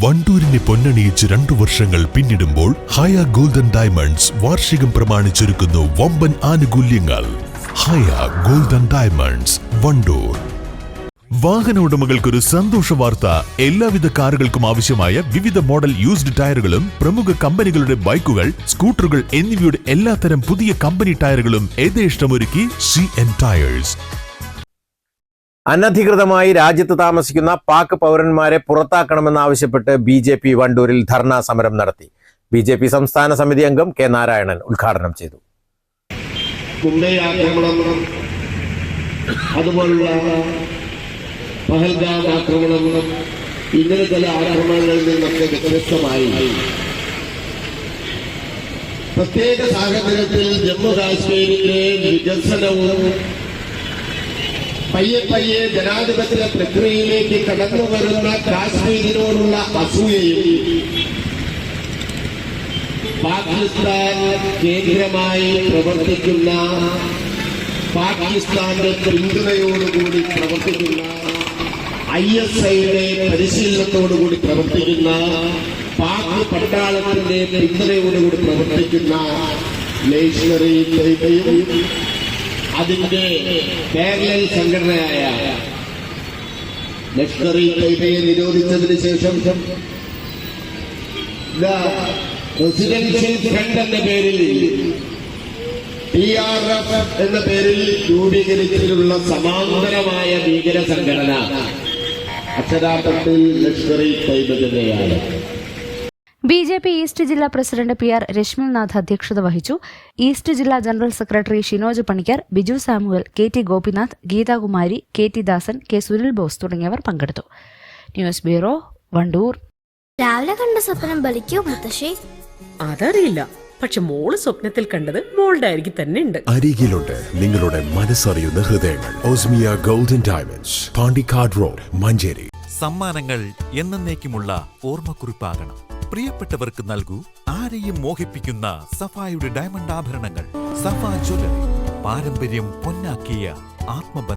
വണ്ടൂരിനെ പൊന്നണിയിച്ച് 2 വർഷങ്ങൾ പിന്നിടുമ്പോൾ ഹയ golden diamonds വാർഷികം പ്രമാണിച്ചൊരുക്കുന്നു വമ്പൻ ആനുകൂല്യങ്ങൾ. ഹയ ഗോൾഡൻ ഡയമണ്ട്സ്, വണ്ടൂർ. വാഹന ഉടമകൾക്കൊരു സന്തോഷ വാർത്ത. എല്ലാവിധ കാറുകൾക്കും ആവശ്യമായ വിവിധ മോഡൽ യൂസ്ഡ് ടയറുകളും പ്രമുഖ കമ്പനികളുടെ ബൈക്കുകൾ, സ്കൂട്ടറുകൾ എന്നിവയുടെ എല്ലാത്തരം പുതിയ കമ്പനി ടയറുകളും യഥേഷ്ടമൊരുക്കി CN ടയേഴ്സ്. അനധികൃതമായി രാജ്യത്ത് താമസിക്കുന്ന പാക് പൗരന്മാരെ പുറത്താക്കണമെന്നാവശ്യപ്പെട്ട് BJP വണ്ടൂരിൽ ധർണാ സമരം നടത്തി. BJP സംസ്ഥാന സമിതി അംഗം K. നാരായണൻ ഉദ്ഘാടനം ചെയ്തു. അതുപോലുള്ള പഹൽഗാം ആക്രമണം, ഇങ്ങനെ ചില ആക്രമണങ്ങളിൽ നിന്നൊക്കെ വ്യത്യസ്തമായി പ്രത്യേക സാഹചര്യത്തിൽ ജമ്മു കാശ്മീരിന്റെ വികസനവും പയ്യെ ജനാധിപത്യ പ്രക്രിയയിലേക്ക് കടന്നു വരുന്ന കാശ്മീരിനോടുള്ള അസൂയയും പാകിസ്ഥാൻ കേന്ദ്രമായി പ്രവർത്തിക്കുന്ന, പാകിസ്ഥാന്റെ പിന്തുണയോടുകൂടി പ്രവർത്തിക്കുന്ന, ISIയുടെ പരിശീലനത്തോടുകൂടി പ്രവർത്തിക്കുന്ന, പാക് പട്ടാളത്തിന്റെ പിന്തുണയോടുകൂടി പ്രവർത്തിക്കുന്ന ലഷ്കർ-ഇ തയ്യബയും അതിന്റെ പാരലൽ സംഘടനയായ ലഷ്കർ-ഇ തയ്യബയെ നിരോധിച്ചതിന് ശേഷം റെസിഡൻഷ്യൽ ഫ്രണ്ട് എന്ന പേരിൽ TRF എന്ന പേരിൽ രൂപീകരിച്ചിട്ടുള്ള സമാന്തരമായ ഭീകര സംഘടന അക്ഷരാർത്ഥത്തിൽ ലഷ്കർ-ഇ തയ്യബ തന്നെയാണ്. BJP ഈസ്റ്റ് ജില്ലാ പ്രസിഡന്റ് PR രശ്മിൽനാഥ് അധ്യക്ഷത വഹിച്ചു. ഈസ്റ്റ് ജില്ലാ general secretary Shinoj Panicker, Biju Samuel, KT Gopinath, Geethakumari, KT ദാസൻ, K. സുനിൽ ബോസ് തുടങ്ങിയവർ പങ്കെടുത്തു. News bureau, Wandoor. രാവിലെ കണ്ട സ്വപ്നം ബലിക്കോ മുത്തശ്ശി? അതറിയില്ല, പക്ഷെ മോള് സ്വപ്നത്തിൽ കണ്ടത് മോളുടെ അരികിൽ തന്നെ ഉണ്ട്. അരികിലുണ്ട് നിങ്ങളുടെ മനസ്സറിയുന്ന ഹൃദയങ്ങൾ. Osmiya golden diamonds, Pandikkad road, Manjeri. സമ്മാനങ്ങൾ എന്നേക്കുമുള്ള ഓർമ്മക്കുറിപ്പാകണം. പ്രിയപ്പെട്ടവർക്ക് നൽകൂ ആരെയും മോഹിപ്പിക്കുന്ന സഫായുടെ ഡയമണ്ട് ആഭരണങ്ങൾ. സഫ ജ്വല്ലറി, പാരമ്പര്യം പൊന്നാക്കിയ ആത്മബന്ധം.